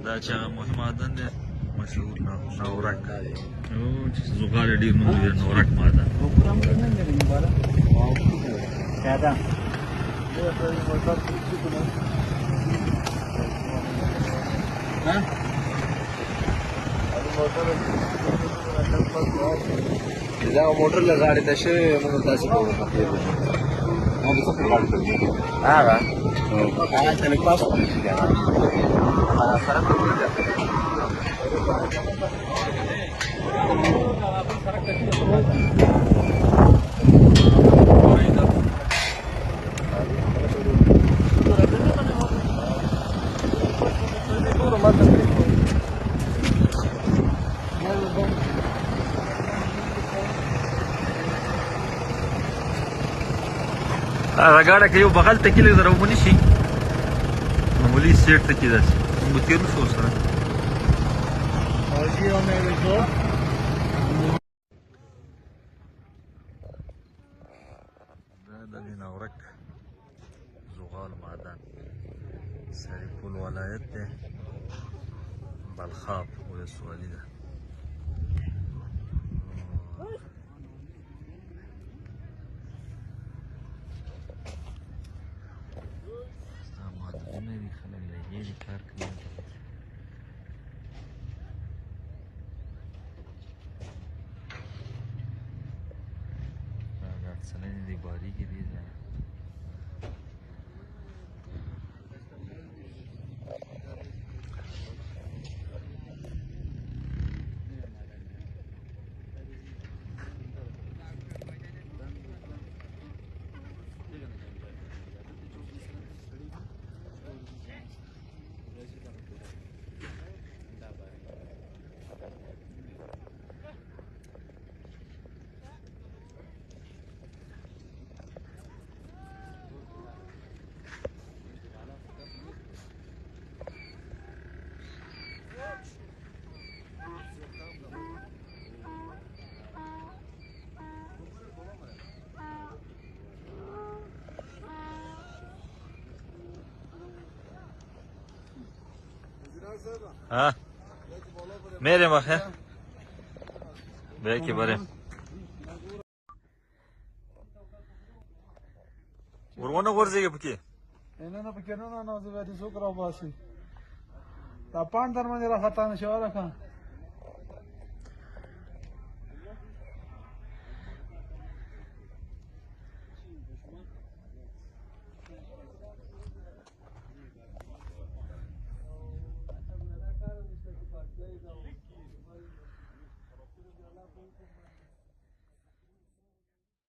دا چې هغه مهم معدن دی مشهور نورک چې زغال ډېر نوم دی نورک معدن دا موټر له غاړې ته شوی موږ داسې کوو هغه هلته لږ پاس وکړي که نه سړک هغه ګاډه که یو بغل ته کې لږ ذره اوبه نه شي معمولي سیټ ته کې داسې موږ تېر نه شو ورسره دا د نورک زغال معدن سرپل ولایت دی بلخاب ولسوالي ده نوي خلک لګیا دي کار کوي دا ګاډسنۍ دي باریکې دي ها میریم آخه بیایی که بریم ورونه غورځېږي پکې نه نه پکې نه نه زه بیا دې څوک راوباسي دا پاڼ در باندې راخطا نه شوه راکه